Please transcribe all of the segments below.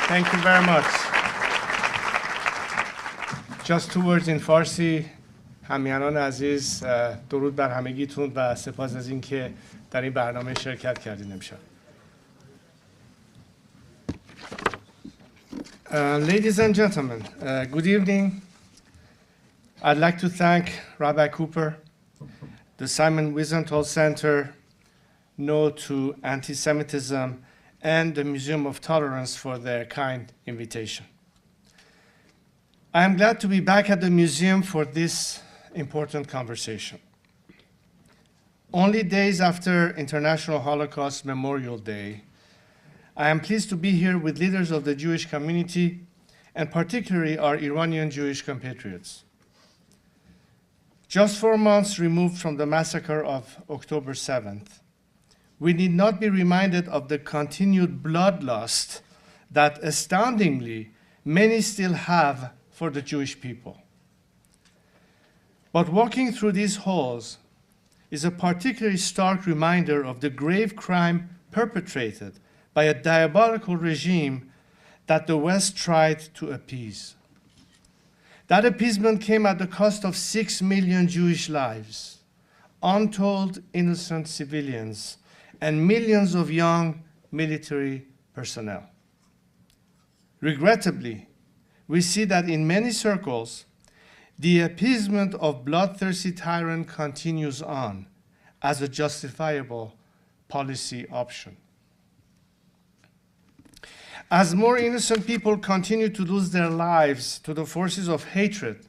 Thank you very much. Just two words in Farsi. همیهنان عزیز، درود بر همگیتون و سپاس از اینکه در این برنامه شرکت کردین امشب. Ladies and gentlemen, good evening. I'd like to thank Rabbi Cooper, the Simon Wiesenthal Center, No to Anti-Semitism, and the Museum of Tolerance for their kind invitation. I am glad to be back at the museum for this important conversation. Only days after International Holocaust Memorial Day, I am pleased to be here with leaders of the Jewish community, and particularly our Iranian Jewish compatriots. Just 4 months removed from the massacre of October 7th, we need not be reminded of the continued bloodlust that astoundingly many still have for the Jewish people. But walking through these halls is a particularly stark reminder of the grave crime perpetrated by a diabolical regime that the West tried to appease. That appeasement came at the cost of 6 million Jewish lives, untold innocent civilians, and millions of young military personnel. Regrettably, we see that in many circles, the appeasement of bloodthirsty tyrant continues on as a justifiable policy option. As more innocent people continue to lose their lives to the forces of hatred,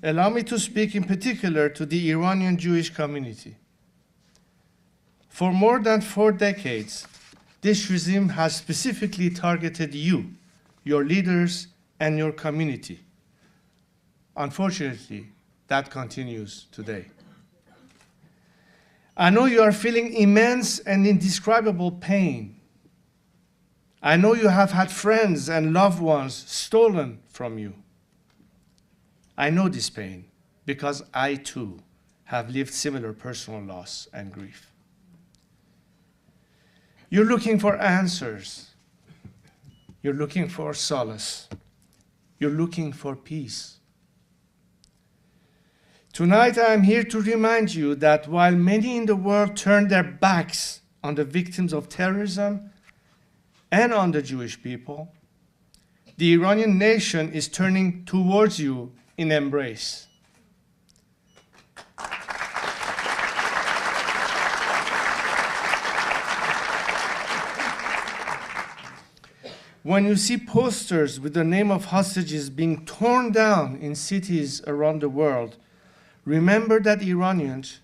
allow me to speak in particular to the Iranian Jewish community. For more than 4 decades, this regime has specifically targeted you, your leaders, and your community. Unfortunately, that continues today. I know you are feeling immense and indescribable pain. I know you have had friends and loved ones stolen from you. I know this pain because I too have lived similar personal loss and grief. You're looking for answers. You're looking for solace. You're looking for peace. Tonight, I am here to remind you that while many in the world turn their backs on the victims of terrorism and on the Jewish people, the Iranian nation is turning towards you in embrace. When you see posters with the name of hostages being torn down in cities around the world, remember that Iranians,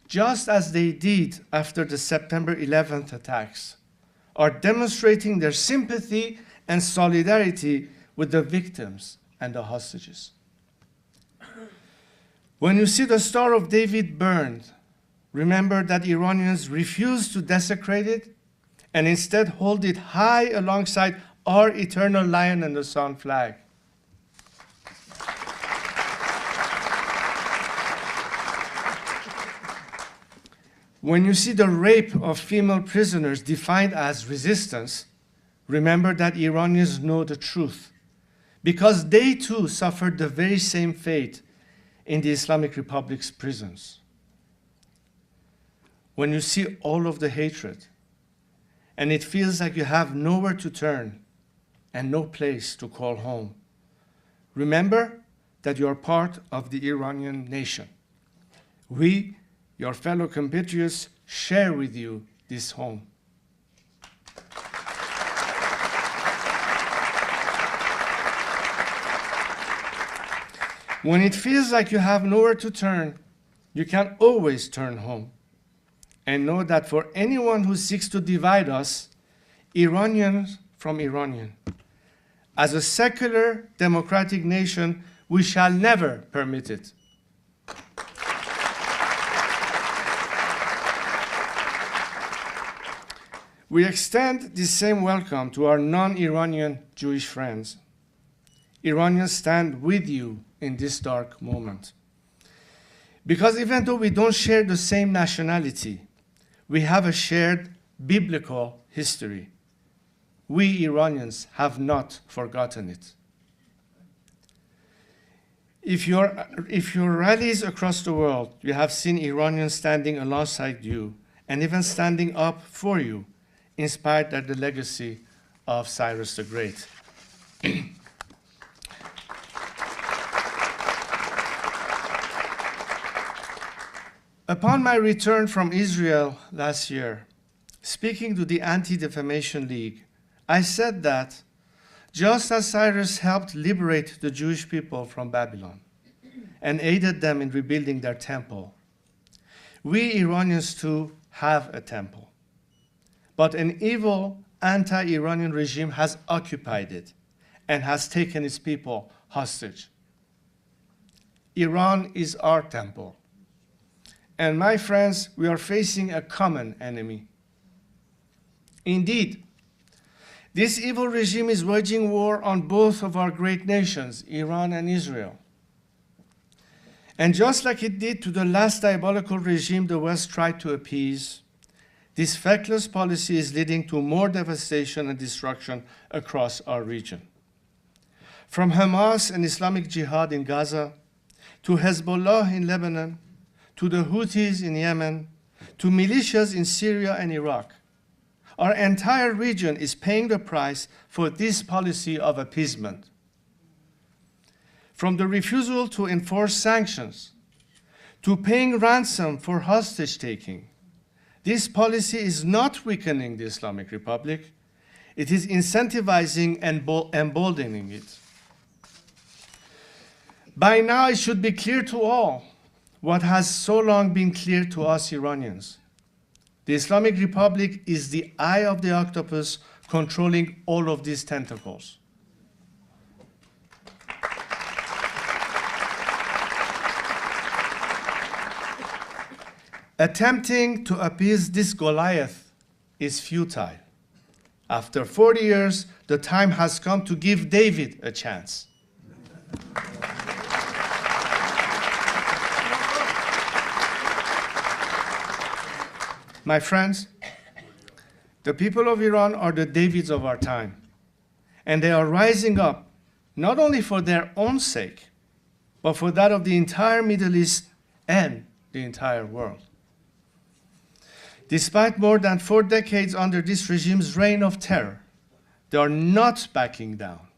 just as they did after the September 11th attacks, are demonstrating their sympathy and solidarity with the victims and the hostages. When you see the Star of David burned, remember that Iranians refuse to desecrate it and instead hold it high alongside our eternal Lion and the Sun flag. When you see the rape of female prisoners defined as resistance, remember that Iranians know the truth, because they too suffered the very same fate in the Islamic Republic's prisons. When you see all of the hatred, and it feels like you have nowhere to turn and no place to call home, remember that you are part of the Iranian nation. We, your fellow compatriots, share with you this home. When it feels like you have nowhere to turn, you can always turn home. And know that for anyone who seeks to divide us, Iranians from Iranian, as a secular democratic nation, we shall never permit it. We extend the same welcome to our non-Iranian Jewish friends. Iranians stand with you in this dark moment. Because even though we don't share the same nationality, we have a shared biblical history. We Iranians have not forgotten it. If your rallies across the world, you have seen Iranians standing alongside you and even standing up for you, inspired by the legacy of Cyrus the Great. Upon my return from Israel last year, speaking to the Anti-Defamation League, I said that just as Cyrus helped liberate the Jewish people from Babylon and aided them in rebuilding their temple, we Iranians too have a temple. But an evil anti-Iranian regime has occupied it and has taken its people hostage. Iran is our temple. And my friends, we are facing a common enemy. Indeed, this evil regime is waging war on both of our great nations, Iran and Israel. And just like it did to the last diabolical regime the West tried to appease, this feckless policy is leading to more devastation and destruction across our region. From Hamas and Islamic Jihad in Gaza, to Hezbollah in Lebanon, to the Houthis in Yemen, to militias in Syria and Iraq, our entire region is paying the price for this policy of appeasement. From the refusal to enforce sanctions, to paying ransom for hostage-taking, this policy is not weakening the Islamic Republic, it is incentivizing and emboldening it. By now, it should be clear to all what has so long been clear to us Iranians. The Islamic Republic is the eye of the octopus controlling all of these tentacles. Attempting to appease this Goliath is futile. After 40 years, the time has come to give David a chance. My friends, the people of Iran are the Davids of our time, and they are rising up not only for their own sake, but for that of the entire Middle East and the entire world. Despite more than 4 decades under this regime's reign of terror, they are not backing down.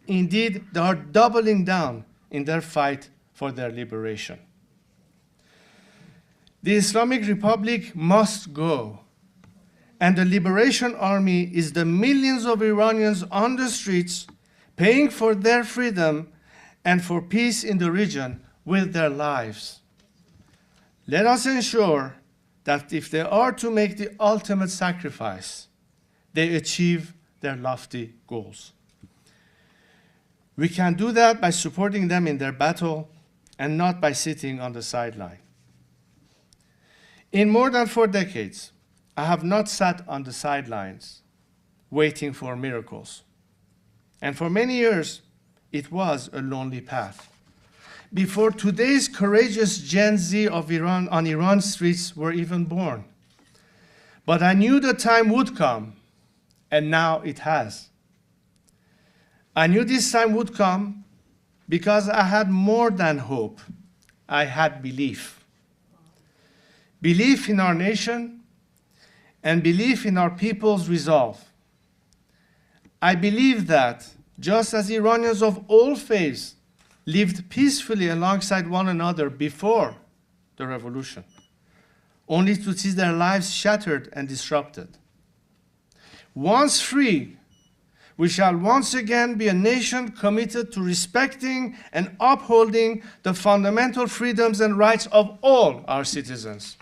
Indeed, they are doubling down in their fight for their liberation. The Islamic Republic must go, and the Liberation Army is the millions of Iranians on the streets paying for their freedom and for peace in the region with their lives. Let us ensure that if they are to make the ultimate sacrifice, they achieve their lofty goals. We can do that by supporting them in their battle and not by sitting on the sideline. In more than 4 decades, I have not sat on the sidelines waiting for miracles. And for many years, it was a lonely path. Before today's courageous Gen Z of Iran on Iran's streets were even born. But I knew the time would come, and now it has. I knew this time would come because I had more than hope. I had belief. Belief in our nation and belief in our people's resolve. I believe that just as Iranians of all faiths lived peacefully alongside one another before the revolution, only to see their lives shattered and disrupted. Once free, we shall once again be a nation committed to respecting and upholding the fundamental freedoms and rights of all our citizens.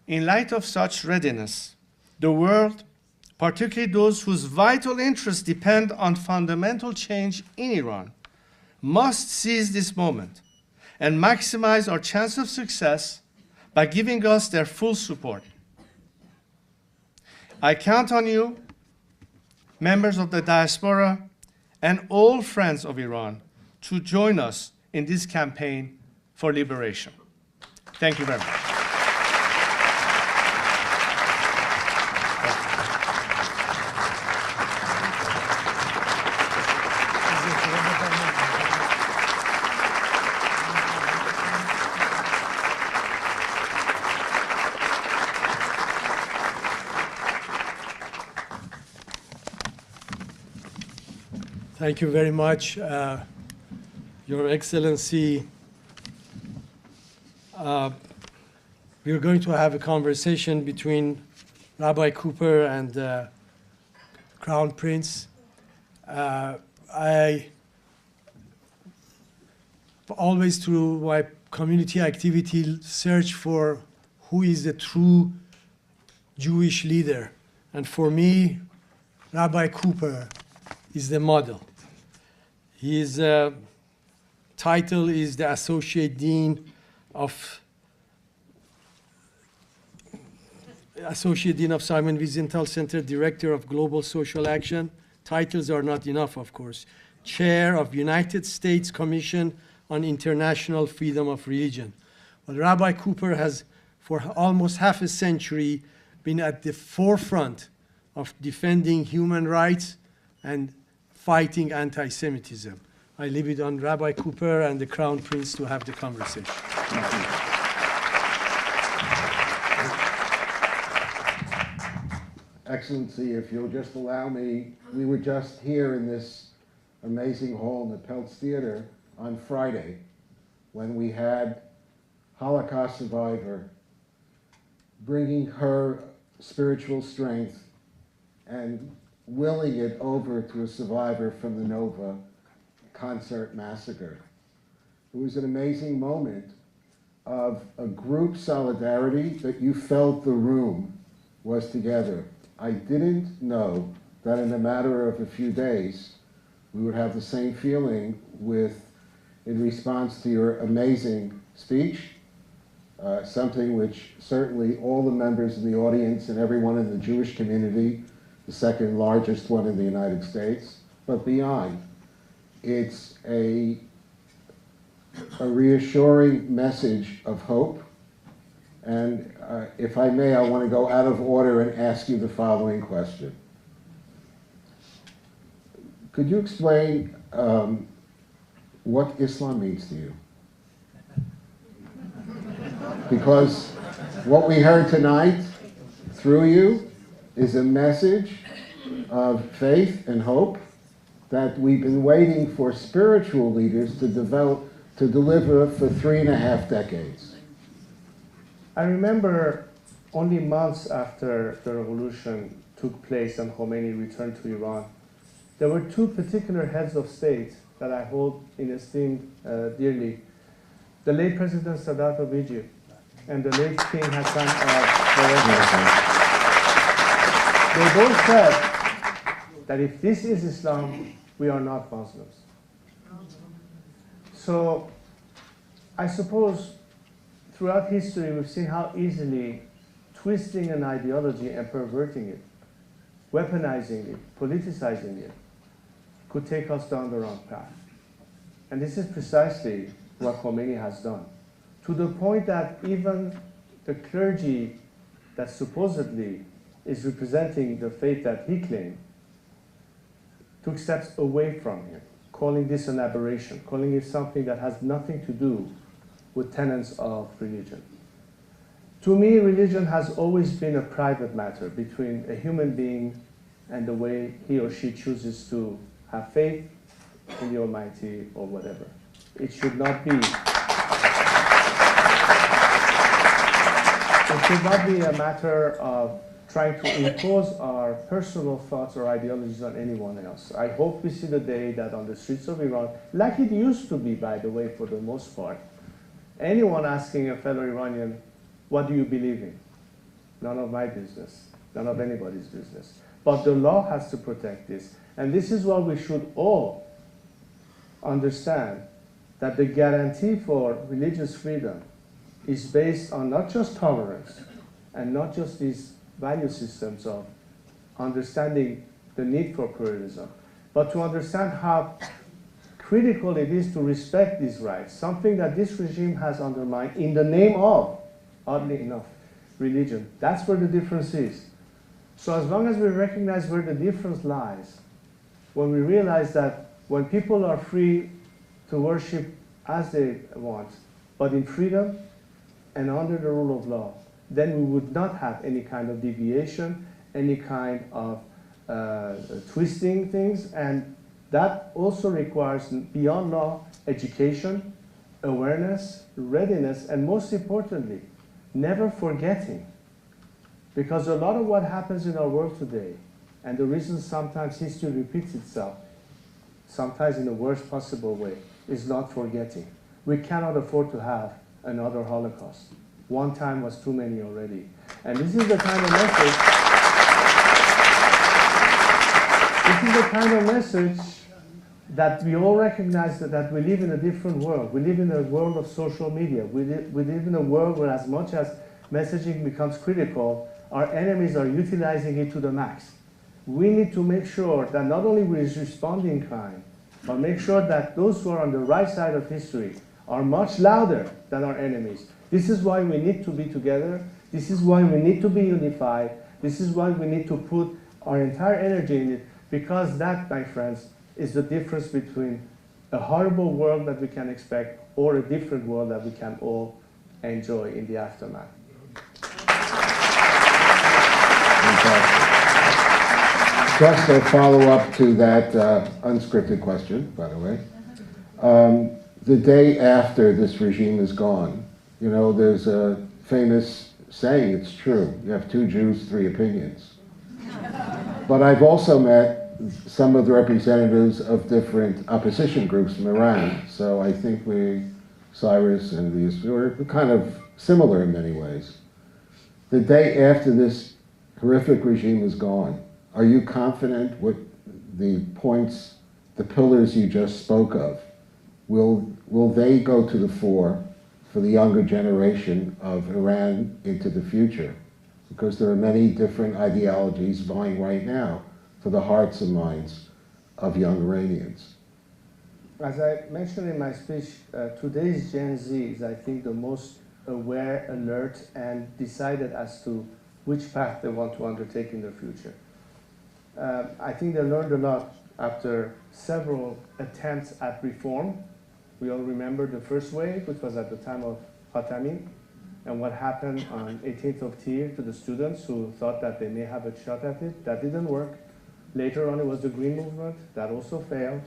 In light of such readiness, the world, particularly those whose vital interests depend on fundamental change in Iran, must seize this moment and maximize our chance of success by giving us their full support. I count on you, members of the diaspora, and all friends of Iran to join us in this campaign for liberation. Thank you very much. Thank you very much, Your Excellency. We're going to have a conversation between Rabbi Cooper and Crown Prince. I always, through my community activity, search for who is the true Jewish leader. And for me, Rabbi Cooper is the model. His title is the Associate Dean of Simon Wiesenthal Center, Director of Global Social Action. Titles are not enough, of course. Chair of United States Commission on International Freedom of Religion. Well, Rabbi Cooper has, for almost half a century, been at the forefront of defending human rights and fighting anti-Semitism. I leave it on Rabbi Cooper and the Crown Prince to have the conversation. Excellency, if you'll just allow me, we were just here in this amazing hall in the Peltz Theater on Friday when we had Holocaust survivor bringing her spiritual strength and willing it over to a survivor from the Nova concert massacre. It was an amazing moment of a group solidarity that you felt the room was together. I didn't know that in a matter of a few days, we would have the same feeling in response to your amazing speech, something which certainly all the members in the audience and everyone in the Jewish community, the second largest one in the United States, but beyond. It's a reassuring message of hope. And if I may, I want to go out of order and ask you the following question. Could you explain what Islam means to you? Because what we heard tonight through you is a message of faith and hope that we've been waiting for spiritual leaders to deliver for 3.5 decades. I remember only months after the revolution took place and Khomeini returned to Iran, there were two particular heads of state that I hold in esteem dearly. The late President Sadat of Egypt and the late King Hassan of Morocco. They both said that if this is Islam, we are not Muslims. So I suppose throughout history we've seen how easily twisting an ideology and perverting it, weaponizing it, politicizing it, could take us down the wrong path. And this is precisely what Khomeini has done, to the point that even the clergy that supposedly is representing the faith that he claimed took steps away from him, calling this an aberration, calling it something that has nothing to do with tenets of religion. To me, religion has always been a private matter between a human being and the way he or she chooses to have faith in the Almighty or whatever. It should not be. It should not be a matter of trying to impose our personal thoughts or ideologies on anyone else. I hope we see the day that on the streets of Iran, like it used to be, by the way, for the most part, anyone asking a fellow Iranian, what do you believe in? None of my business, none of anybody's business. But the law has to protect this. And this is what we should all understand, that the guarantee for religious freedom is based on not just tolerance and not just these value systems of understanding the need for pluralism, but to understand how critical it is to respect these rights, something that this regime has undermined in the name of, oddly enough, religion. That's where the difference is. So as long as we recognize where the difference lies, when we realize that when people are free to worship as they want, but in freedom and under the rule of law, then we would not have any kind of deviation, any kind of twisting things, and that also requires, beyond law, education, awareness, readiness, and most importantly, never forgetting. Because a lot of what happens in our world today, and the reason sometimes history repeats itself, sometimes in the worst possible way, is not forgetting. We cannot afford to have another Holocaust. One time was too many already. And this is the kind of message that we all recognize that we live in a different world. We live in a world of social media. We live in a world where as much as messaging becomes critical, our enemies are utilizing it to the max. We need to make sure that not only we respond in kind, but make sure that those who are on the right side of history are much louder than our enemies. This is why we need to be together. This is why we need to be unified. This is why we need to put our entire energy in it, because that, my friends, is the difference between a horrible world that we can expect or a different world that we can all enjoy in the aftermath. Just a follow-up to that unscripted question, by the way. The day after this regime is gone, you know, there's a famous saying, it's true, you have 2 Jews, 3 opinions. But I've also met some of the representatives of different opposition groups from Iran, so I think Cyrus and these, we're kind of similar in many ways. The day after this horrific regime is gone, are you confident with the points, the pillars you just spoke of, will they go to the fore for the younger generation of Iran into the future? Because there are many different ideologies vying right now for the hearts and minds of young Iranians. As I mentioned in my speech, today's Gen Z is, I think, the most aware, alert, and decided as to which path they want to undertake in the future. I think they learned a lot after several attempts at reform. We all remember the first wave, which was at the time of Khatami, and what happened on 18th of Tir to the students who thought that they may have a shot at it. That didn't work. Later on, it was the Green Movement. That also failed.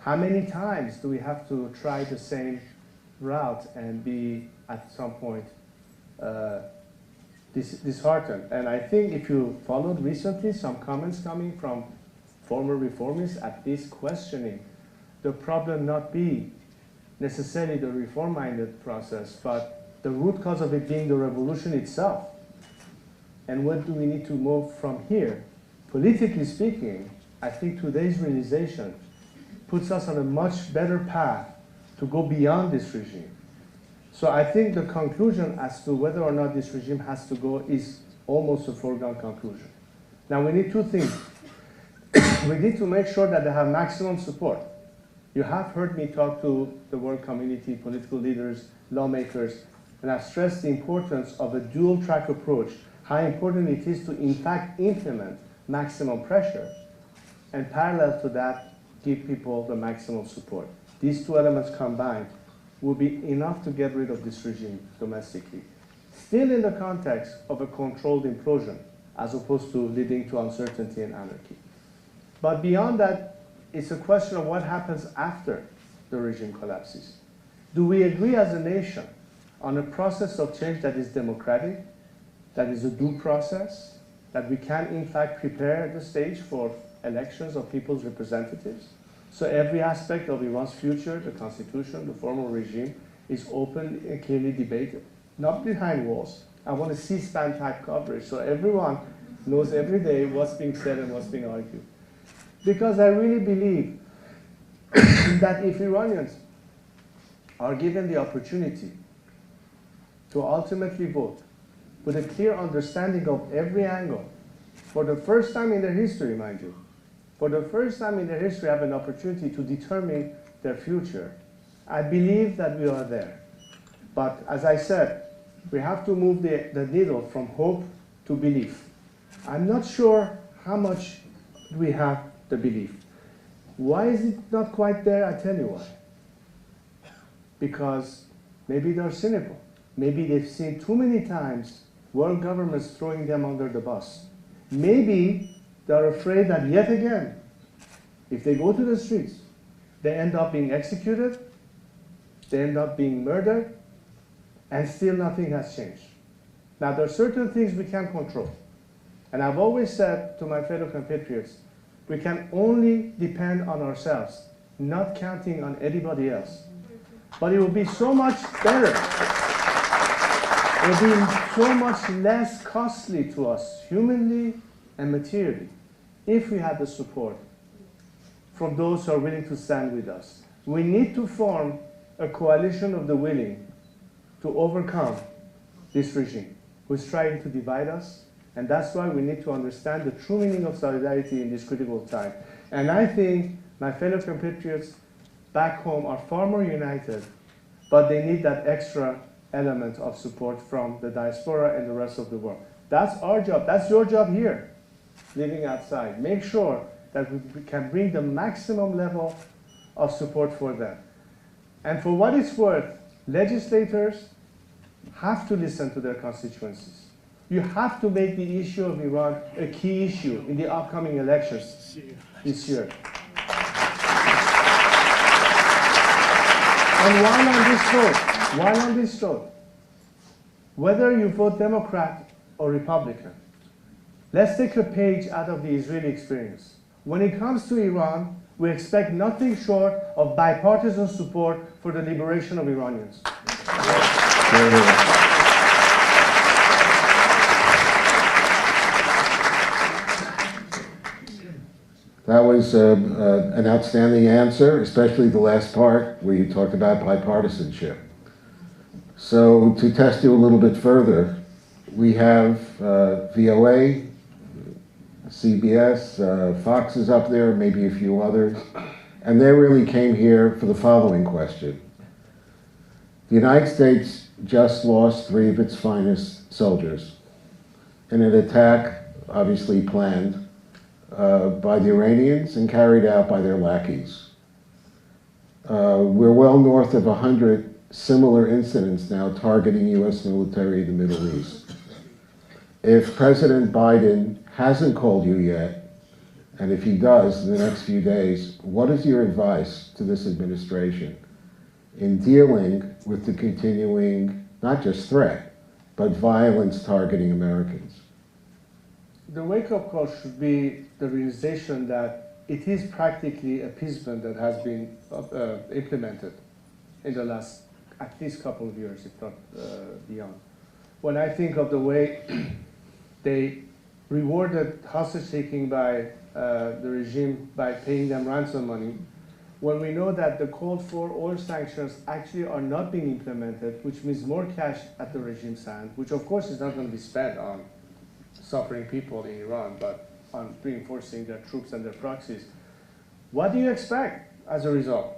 How many times do we have to try the same route and be, at some point, disheartened? And I think if you followed recently some comments coming from former reformists, at least questioning the problem not be necessarily the reform-minded process, but the root cause of it being the revolution itself. And what do we need to move from here? Politically speaking, I think today's realization puts us on a much better path to go beyond this regime. So I think the conclusion as to whether or not this regime has to go is almost a foregone conclusion. Now we need 2 things. We need to make sure that they have maximum support. You have heard me talk to the world community, political leaders, lawmakers, and I've stressed the importance of a dual-track approach, how important it is to, in fact, implement maximum pressure, and parallel to that, give people the maximum support. These 2 elements combined will be enough to get rid of this regime domestically, still in the context of a controlled implosion, as opposed to leading to uncertainty and anarchy. But beyond that, it's a question of what happens after the regime collapses. Do we agree as a nation on a process of change that is democratic, that is a due process, that we can in fact prepare the stage for elections of people's representatives? So every aspect of Iran's future, the constitution, the formal regime, is open and clearly debated, not behind walls. I want a C-SPAN type coverage so everyone knows every day what's being said and what's being argued. Because I really believe that if Iranians are given the opportunity to ultimately vote with a clear understanding of every angle for the first time in their history, mind you, for the first time in their history, have an opportunity to determine their future. I believe that we are there. But as I said, we have to move the needle from hope to belief. I'm not sure how much we have the belief. Why is it not quite there? I tell you why. Because maybe they're cynical. Maybe they've seen too many times world governments throwing them under the bus. Maybe they're afraid that yet again, if they go to the streets, they end up being executed, they end up being murdered, and still nothing has changed. Now, there are certain things we can't control. And I've always said to my fellow compatriots, we can only depend on ourselves, not counting on anybody else. But it will be so much better. It will be so much less costly to us, humanly and materially, if we have the support from those who are willing to stand with us. We need to form a coalition of the willing to overcome this regime who is trying to divide us. And that's why we need to understand the true meaning of solidarity in this critical time. And I think my fellow compatriots back home are far more united, but they need that extra element of support from the diaspora and the rest of the world. That's our job. That's your job here, living outside. Make sure that we can bring the maximum level of support for them. And for what it's worth, legislators have to listen to their constituencies. You have to make the issue of Iran a key issue in the upcoming elections this year. And while on this vote, whether you vote Democrat or Republican, let's take a page out of the Israeli experience. When it comes to Iran, we expect nothing short of bipartisan support for the liberation of Iranians. That was an outstanding answer, especially the last part where you talked about bipartisanship. So to test you a little bit further, we have VOA, CBS, Fox is up there, maybe a few others, and they really came here for the following question. The United States just lost 3 of its finest soldiers in an attack obviously planned by the Iranians and carried out by their lackeys. We're well north of 100 similar incidents now targeting U.S. military in the Middle East. If President Biden hasn't called you yet, and if he does in the next few days, what is your advice to this administration in dealing with the continuing, not just threat, but violence targeting Americans? The wake-up call should be the realization that it is practically appeasement that has been implemented in the last at least couple of years, if not beyond. When I think of the way they rewarded hostage-taking by the regime by paying them ransom money, when we know that the called for oil sanctions actually are not being implemented, which means more cash at the regime's hand, which of course is not going to be spent on suffering people in Iran, but on reinforcing their troops and their proxies. What do you expect as a result?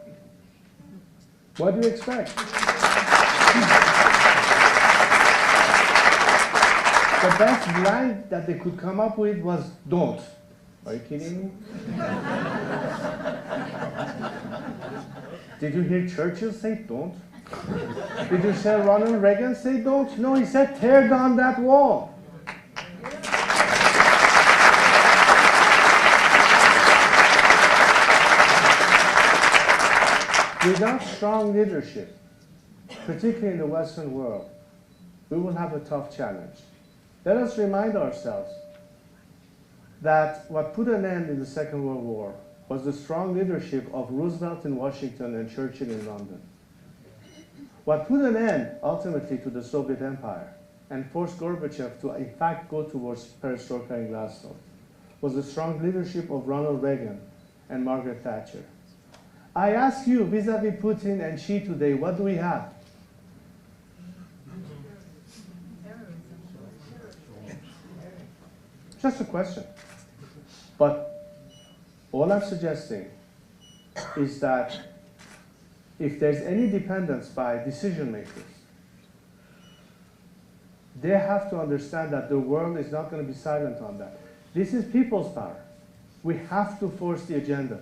What do you expect? The best line that they could come up with was, don't. Are you kidding me? Did you hear Churchill say don't? Did you hear Ronald Reagan say don't? No, he said tear down that wall. Without strong leadership, particularly in the Western world, we will have a tough challenge. Let us remind ourselves that what put an end in the Second World War was the strong leadership of Roosevelt in Washington and Churchill in London. What put an end, ultimately, to the Soviet Empire and forced Gorbachev to, in fact, go towards perestroika and glasnost was the strong leadership of Ronald Reagan and Margaret Thatcher. I ask you, vis-a-vis Putin and Xi today, what do we have? Just a question. But all I'm suggesting is that if there's any dependence by decision makers, they have to understand that the world is not going to be silent on that. This is people's power. We have to force the agenda.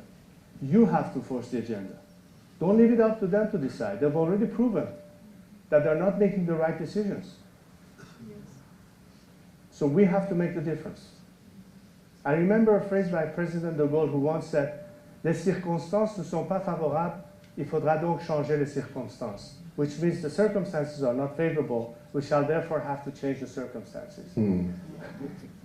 You have to force the agenda. Don't leave it up to them to decide. They've already proven that they're not making the right decisions. So we have to make the difference. I remember a phrase by President de Gaulle who once said, "Les circonstances ne sont pas favorables, il faudra donc changer les circonstances." Which means the circumstances are not favorable, we shall therefore have to change the circumstances.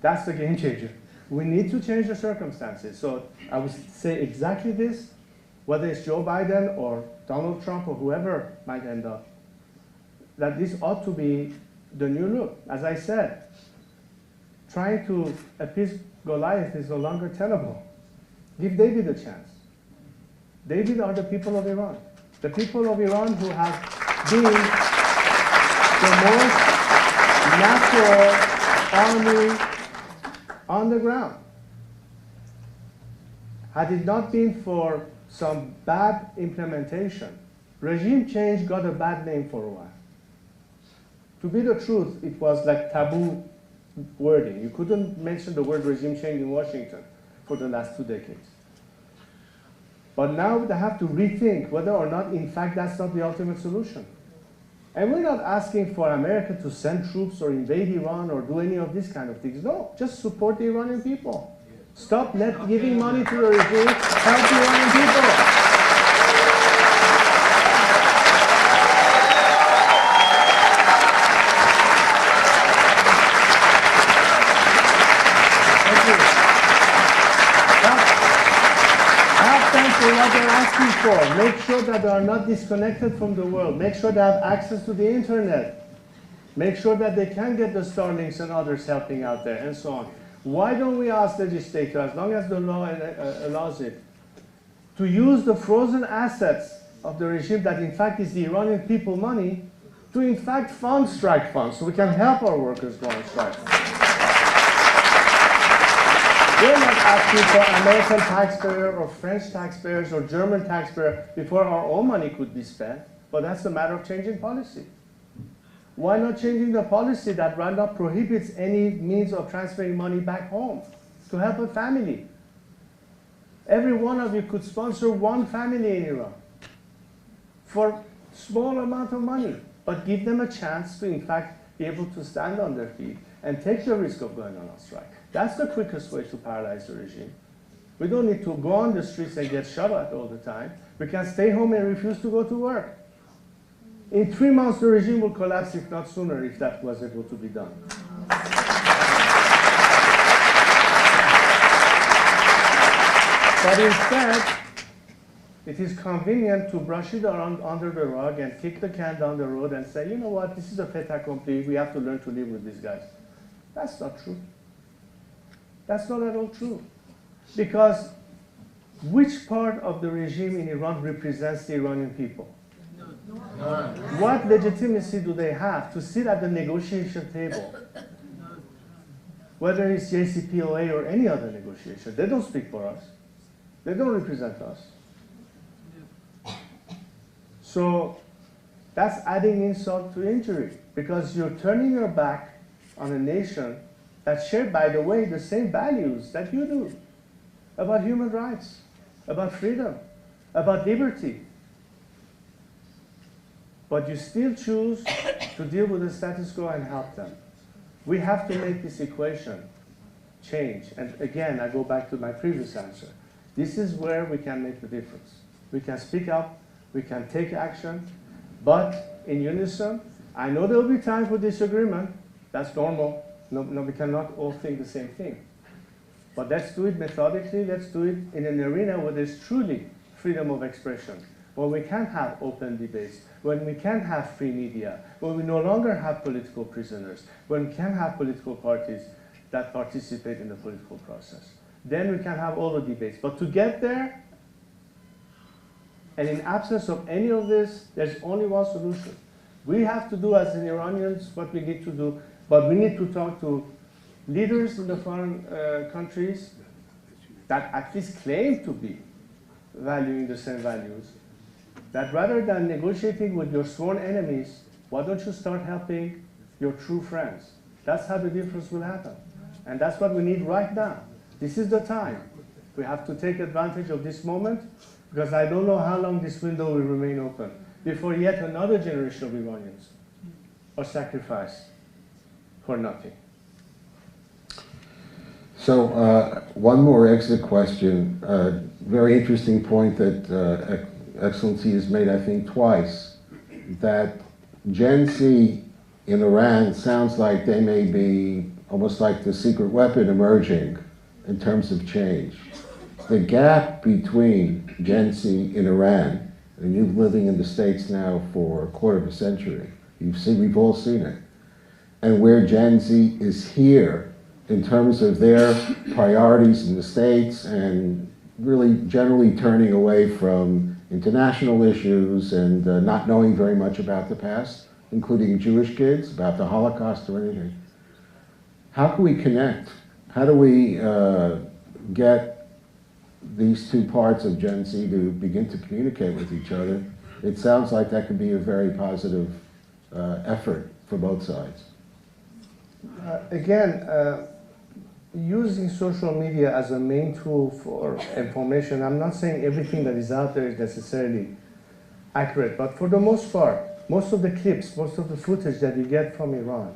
That's the game changer. We need to change the circumstances. So I would say exactly this, whether it's Joe Biden or Donald Trump or whoever might end up, that this ought to be the new look. As I said, trying to appease Goliath is no longer tenable. Give David a chance. David are the people of Iran. The people of Iran who have been the most natural army on the ground. Had it not been for some bad implementation, regime change got a bad name for a while. To be the truth, it was like taboo wording. You couldn't mention the word regime change in Washington for the last 2 decades. But now they have to rethink whether or not, in fact, that's not the ultimate solution. And we're not asking for America to send troops or invade Iran or do any of these kind of things. No, just support the Iranian people. Stop giving money to the regime, help the Iranian people. What they're asking for. Make sure that they are not disconnected from the world. Make sure they have access to the internet. Make sure that they can get the Starlinks and others helping out there, and so on. Why don't we ask legislators, as long as the law allows it, to use the frozen assets of the regime that in fact is the Iranian people money to in fact fund strike funds so we can help our workers go on strike. We're not asking for American taxpayer or French taxpayers or German taxpayer before our own money could be spent, but that's a matter of changing policy. Why not changing the policy that right now prohibits any means of transferring money back home to help a family? Every one of you could sponsor one family in Iran for small amount of money, but give them a chance to in fact be able to stand on their feet and take the risk of going on a strike. That's the quickest way to paralyze the regime. We don't need to go on the streets and get shot at all the time. We can stay home and refuse to go to work. In 3 months, the regime will collapse, if not sooner, if that was able to be done. But instead, it is convenient to brush it around under the rug and kick the can down the road and say, you know what, this is a fait accompli, we have to learn to live with these guys. That's not true. That's not at all true. Because which part of the regime in Iran represents the Iranian people? None. What legitimacy do they have to sit at the negotiation table? Whether it's JCPOA or any other negotiation, they don't speak for us. They don't represent us. So that's adding insult to injury, because you're turning your back on a nation that shared, by the way, the same values that you do about human rights, about freedom, about liberty. But you still choose to deal with the status quo and help them. We have to make this equation change. And again, I go back to my previous answer. This is where we can make the difference. We can speak up, we can take action, but in unison. I know there will be time for disagreement. That's normal. No, we cannot all think the same thing. But let's do it methodically. Let's do it in an arena where there's truly freedom of expression, where we can have open debates, when we can have free media, when we no longer have political prisoners, when we can have political parties that participate in the political process. Then we can have all the debates. But to get there, and in absence of any of this, there's only one solution. We have to do as the Iranians what we need to do, but we need to talk to leaders in the foreign countries that at least claim to be valuing the same values, that rather than negotiating with your sworn enemies, why don't you start helping your true friends? That's how the difference will happen. And that's what we need right now. This is the time. We have to take advantage of this moment, because I don't know how long this window will remain open before yet another generation of Iranians are sacrificed for nothing. So one more exit question. Very interesting point that Excellency has made, I think, twice, that Gen Z in Iran sounds like they may be almost like the secret weapon emerging in terms of change. The gap between Gen Z in Iran, and you've been living in the States now for a quarter of a century, we've all seen it, and where Gen Z is here in terms of their priorities in the States and really generally turning away from international issues and not knowing very much about the past, including Jewish kids, about the Holocaust or anything. How can we connect? How do we get these two parts of Gen Z to begin to communicate with each other? It sounds like that could be a very positive effort for both sides. Again, using social media as a main tool for information, I'm not saying everything that is out there is necessarily accurate, but for the most part, most of the clips, most of the footage that you get from Iran,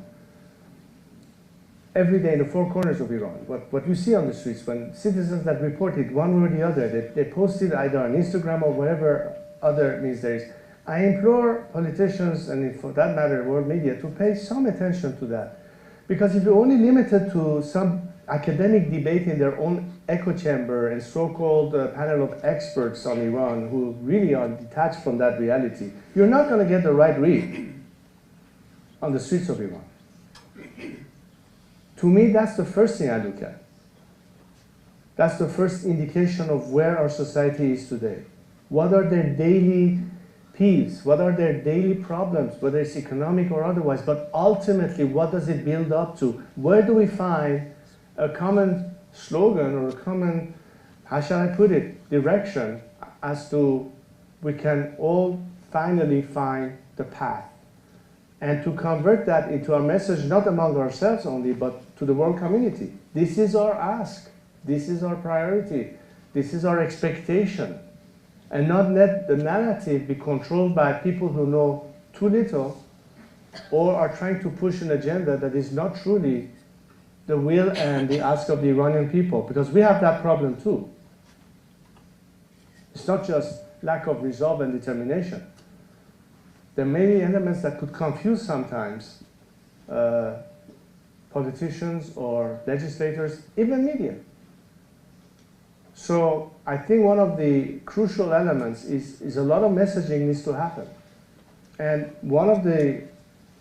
every day in the four corners of Iran, what you see on the streets, when citizens that report it one way or the other, they post it either on Instagram or whatever other means there is. I implore politicians, and for that matter, world media, to pay some attention to that. Because if you're only limited to some academic debate in their own echo chamber and so-called panel of experts on Iran who really are detached from that reality, you're not going to get the right read on the streets of Iran. To me, that's the first thing I look at. That's the first indication of where our society is today. What are their daily peace? What are their daily problems, whether it's economic or otherwise? But ultimately, what does it build up to? Where do we find a common slogan or a common, how shall I put it, direction as to we can all finally find the path? And to convert that into a message not among ourselves only, but to the world community. This is our ask. This is our priority. This is our expectation. And not let the narrative be controlled by people who know too little or are trying to push an agenda that is not truly the will and the ask of the Iranian people, because we have that problem too. It's not just lack of resolve and determination. There are many elements that could confuse sometimes politicians or legislators, even media. So I think one of the crucial elements is a lot of messaging needs to happen. And one of the,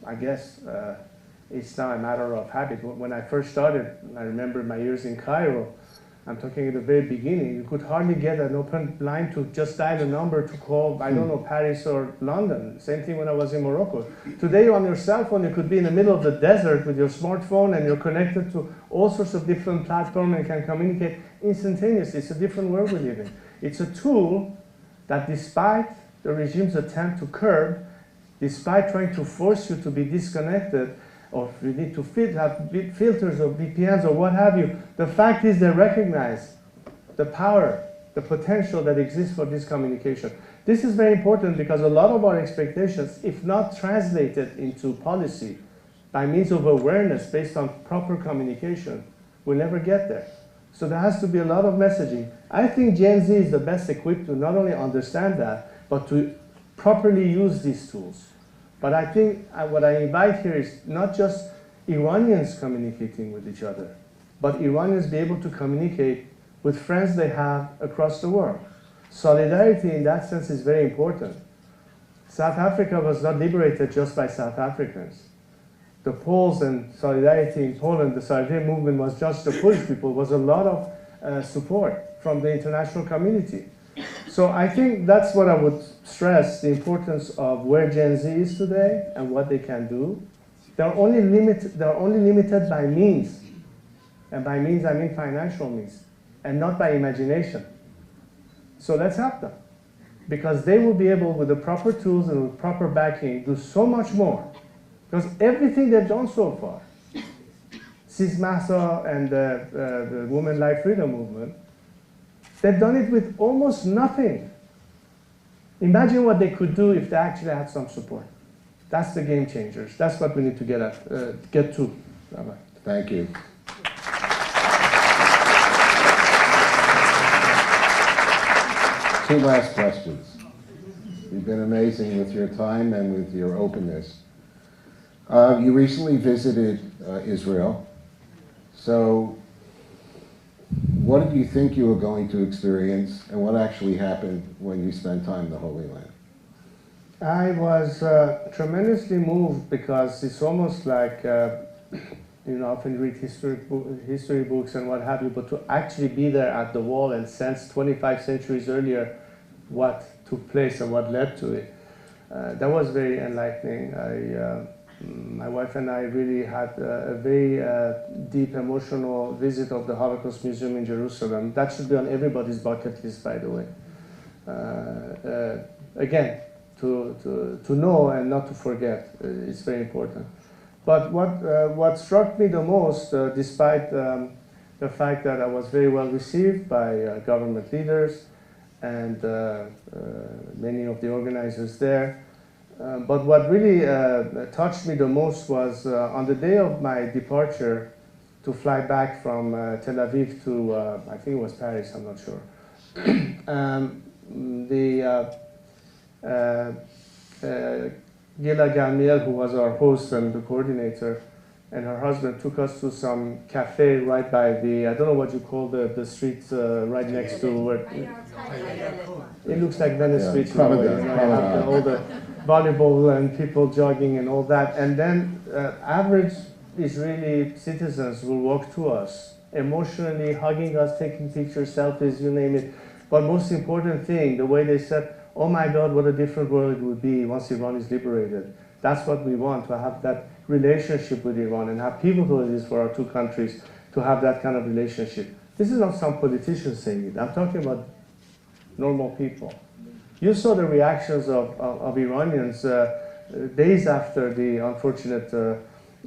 I guess, it's now a matter of habit. When I first started, I remember my years in Cairo, I'm talking at the very beginning, you could hardly get an open line to just dial a number to call, I don't know, Paris or London. Same thing when I was in Morocco. Today on your cell phone, you could be in the middle of the desert with your smartphone and you're connected to all sorts of different platforms and can communicate instantaneously. It's a different world we live in. It's a tool that despite the regime's attempt to curb, despite trying to force you to be disconnected, or if you need to have filters or VPNs or what have you, the fact is they recognize the power, the potential that exists for this communication. This is very important because a lot of our expectations, if not translated into policy by means of awareness based on proper communication, will never get there. So there has to be a lot of messaging. I think Gen Z is the best equipped to not only understand that, but to properly use these tools. But I think what I invite here is not just Iranians communicating with each other, but Iranians be able to communicate with friends they have across the world. Solidarity in that sense is very important. South Africa was not liberated just by South Africans. The Poles and solidarity in Poland, the Solidarity movement was just the Polish people, was a lot of support from the international community. So I think that's what I would stress, the importance of where Gen Z is today and what they can do. They're only limited by means. And by means, I mean financial means, and not by imagination. So let's help them, because they will be able, with the proper tools and with proper backing, do so much more. Because everything they've done so far, Sis Mahsa and the Women Life Freedom Movement, they've done it with almost nothing. Imagine what they could do if they actually had some support. That's the game changers. That's what we need to get to. Rabbi. Thank you. Two last questions. You've been amazing with your time and with your openness. You recently visited Israel. So what did you think you were going to experience, and what actually happened when you spent time in the Holy Land? I was tremendously moved, because it's almost like, you know, often read history books and what have you, but to actually be there at the wall and sense 25 centuries earlier what took place and what led to it, that was very enlightening. My wife and I really had a very deep emotional visit of the Holocaust Museum in Jerusalem. That should be on everybody's bucket list, by the way. Again, to know and not to forget is very important. But what struck me the most, despite the fact that I was very well received by government leaders and many of the organizers there, but what really touched me the most was on the day of my departure to fly back from Tel Aviv to, I think it was Paris, I'm not sure. Gila Galmiel, who was our host and the coordinator, and her husband took us to some cafe right by the, I don't know what you call the street right next to where it looks like Venice Street. You have all the volleyball and people jogging and all that. And then average Israeli citizens will walk to us, emotionally hugging us, taking pictures, selfies, you name it. But most important thing, the way they said, oh my God, what a different world it would be once Iran is liberated. That's what we want, to have that relationship with Iran and have people who it is for our two countries to have that kind of relationship. This is not some politician saying it. I'm talking about normal people. You saw the reactions of Iranians days after the unfortunate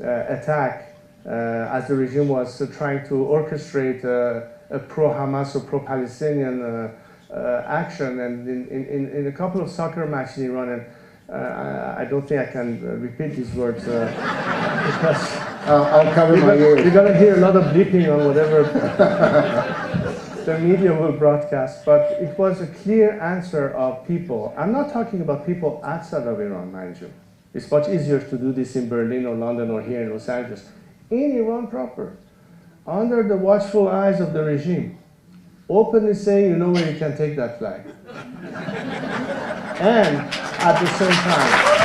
attack, as the regime was trying to orchestrate a pro-Hamas or pro-Palestinian action, and in a couple of soccer matches in Iran, and I don't think I can repeat these words because I'll cover my ears. You're going to hear a lot of bleeping on whatever the media will broadcast, but it was a clear answer of people. I'm not talking about people outside of Iran, mind you. It's much easier to do this in Berlin or London or here in Los Angeles. In Iran proper, under the watchful eyes of the regime, openly saying, you know where you can take that flag. And at the same time,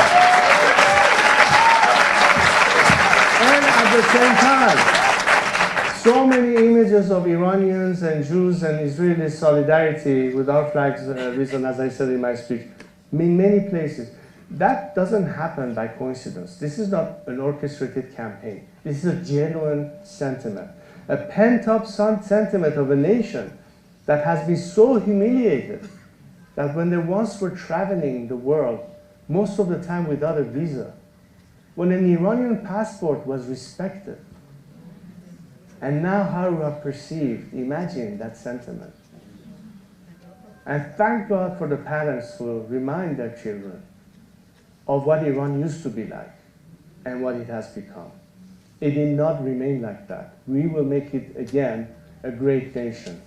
so many images of Iranians and Jews and Israeli solidarity with our flag's reason, as I said in my speech, in many places. That doesn't happen by coincidence. This is not an orchestrated campaign. This is a genuine sentiment, a pent-up sentiment of a nation that has been so humiliated that when they once were traveling the world, most of the time without a visa, when an Iranian passport was respected, and now how we are perceived, imagine that sentiment. And thank God for the parents who remind their children of what Iran used to be like and what it has become. It did not remain like that. We will make it again a great nation.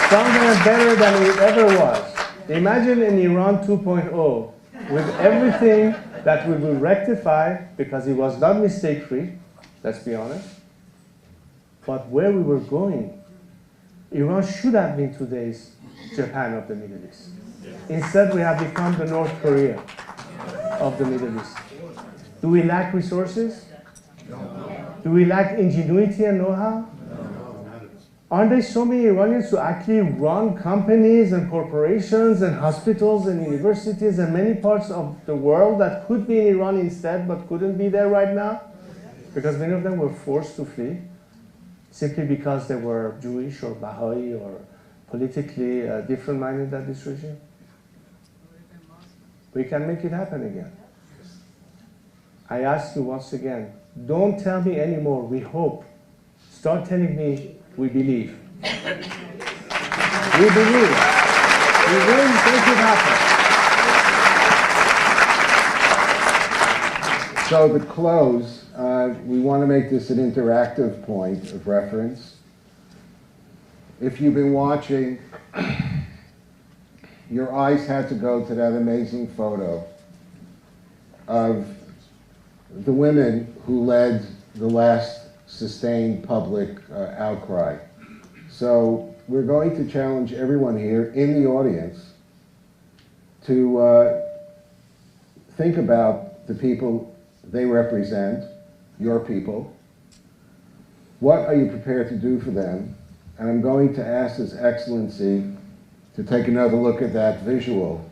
Stronger and better than it ever was. Imagine an Iran 2.0 with everything that we will rectify, because it was not mistake-free, let's be honest. But where we were going, Iran should have been today's Japan of the Middle East. Instead, we have become the North Korea of the Middle East. Do we lack resources? No. Do we lack ingenuity and know-how? Aren't there so many Iranians who actually run companies and corporations and hospitals and universities and many parts of the world that could be in Iran instead but couldn't be there right now? Because many of them were forced to flee simply because they were Jewish or Baha'i or politically different minded than this regime. We can make it happen again. I ask you once again, don't tell me anymore, we hope. Start telling me, we believe. We believe. We will make it happen. So to close, we want to make this an interactive point of reference. If you've been watching, your eyes had to go to that amazing photo of the women who led the last sustained public outcry. So we're going to challenge everyone here in the audience to think about the people they represent, your people. What are you prepared to do for them? And I'm going to ask His Excellency to take another look at that visual.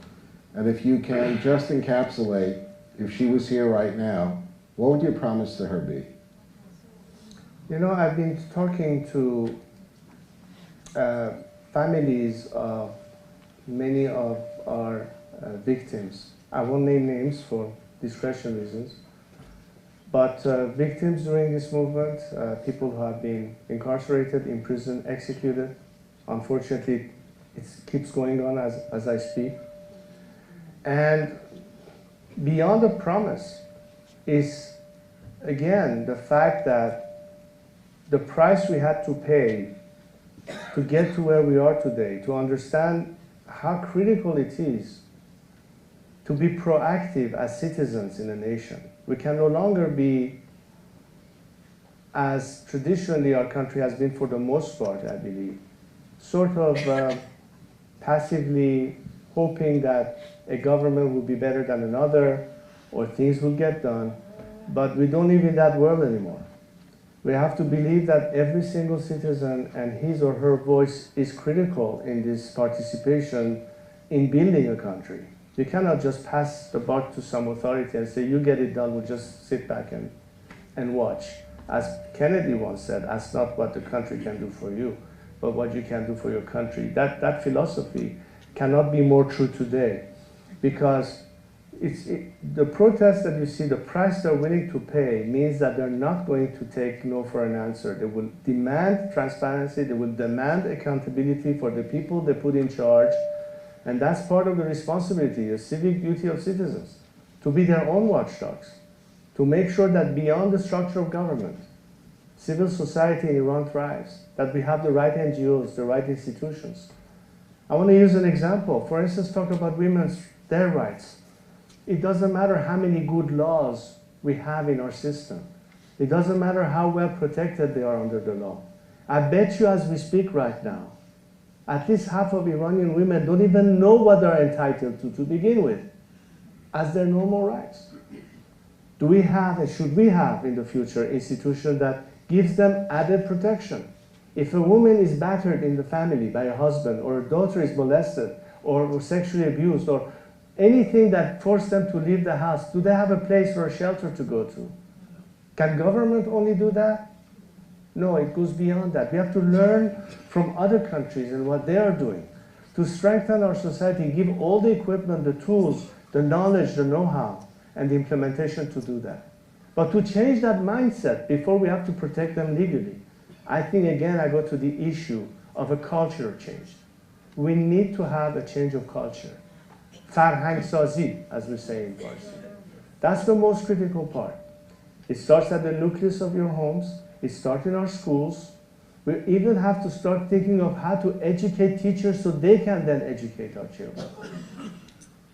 And if you can just encapsulate, if she was here right now, what would your promise to her be? You know, I've been talking to families of many of our victims. I won't name names for discretion reasons, but victims during this movement, people who have been incarcerated, imprisoned, executed. Unfortunately, it keeps going on as I speak. And beyond the promise is, again, the fact that the price we had to pay to get to where we are today, to understand how critical it is to be proactive as citizens in a nation. We can no longer be, as traditionally our country has been for the most part, I believe, sort of passively hoping that a government will be better than another or things will get done, but we don't live in that world anymore. We have to believe that every single citizen and his or her voice is critical in this participation in building a country. You cannot just pass the buck to some authority and say, you get it done, we'll just sit back and watch. As Kennedy once said, ask not what the country can do for you, but what you can do for your country. That philosophy cannot be more true today, because the protests that you see, the price they're willing to pay means that they're not going to take no for an answer. They will demand transparency, they will demand accountability for the people they put in charge, and that's part of the responsibility, the civic duty of citizens, to be their own watchdogs, to make sure that beyond the structure of government, civil society in Iran thrives, that we have the right NGOs, the right institutions. I want to use an example. For instance, talk about their rights. It doesn't matter how many good laws we have in our system. It doesn't matter how well protected they are under the law. I bet you as we speak right now, at least half of Iranian women don't even know what they're entitled to begin with, as their normal rights. Do we have, and should we have in the future, institution that gives them added protection? If a woman is battered in the family by a husband, or a daughter is molested, or sexually abused, or anything that forced them to leave the house, do they have a place or a shelter to go to? Can government only do that? No, it goes beyond that. We have to learn from other countries and what they are doing to strengthen our society, give all the equipment, the tools, the knowledge, the know-how, and the implementation to do that. But to change that mindset before we have to protect them legally, I think, again, I go to the issue of a cultural change. We need to have a change of culture. Farhang sazi, as we say in Farsi. That's the most critical part. It starts at the nucleus of your homes. It starts in our schools. We even have to start thinking of how to educate teachers so they can then educate our children.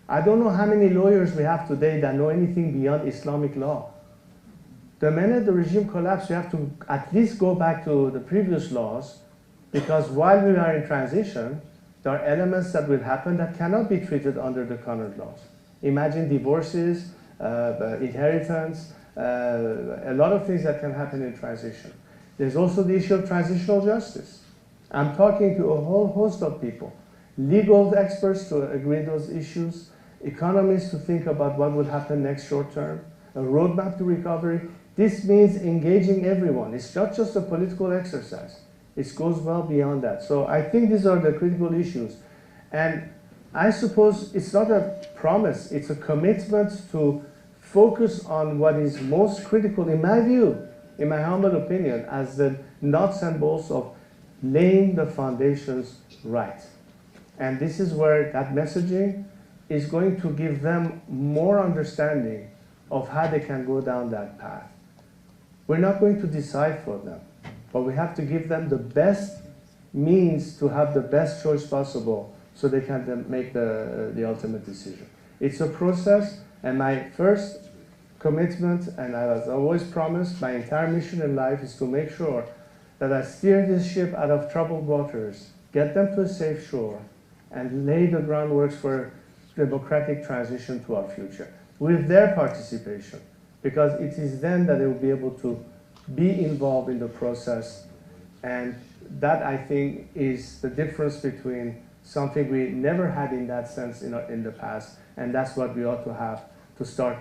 I don't know how many lawyers we have today that know anything beyond Islamic law. The minute the regime collapsed, we have to at least go back to the previous laws, because while we are in transition, there are elements that will happen that cannot be treated under the current laws. Imagine divorces, inheritance, a lot of things that can happen in transition. There's also the issue of transitional justice. I'm talking to a whole host of people. Legal experts to agree those issues, economists to think about what will happen next short term, a roadmap to recovery. This means engaging everyone. It's not just a political exercise. It goes well beyond that. So I think these are the critical issues. And I suppose it's not a promise, it's a commitment to focus on what is most critical, in my view, in my humble opinion, as the nuts and bolts of laying the foundations right. And this is where that messaging is going to give them more understanding of how they can go down that path. We're not going to decide for them, but we have to give them the best means to have the best choice possible so they can then make the ultimate decision. It's a process, and my first commitment, and as I always promised, my entire mission in life is to make sure that I steer this ship out of troubled waters, get them to a safe shore, and lay the groundwork for democratic transition to our future with their participation, because it is then that they will be able to be involved in the process. And that, I think, is the difference between something we never had in that sense in the past, and that's what we ought to have to start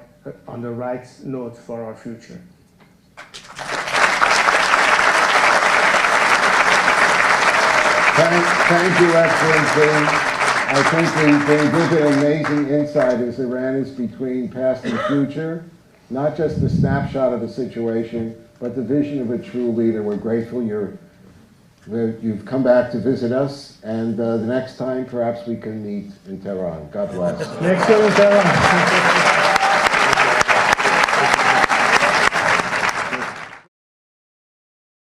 on the right note for our future. Thank you, Excellency. I think they give an amazing insight as Iran is between past and future, not just the snapshot of the situation, but the vision of a true leader. We're grateful you've come back to visit us, and the next time perhaps we can meet in Tehran. God bless. Next year in Tehran.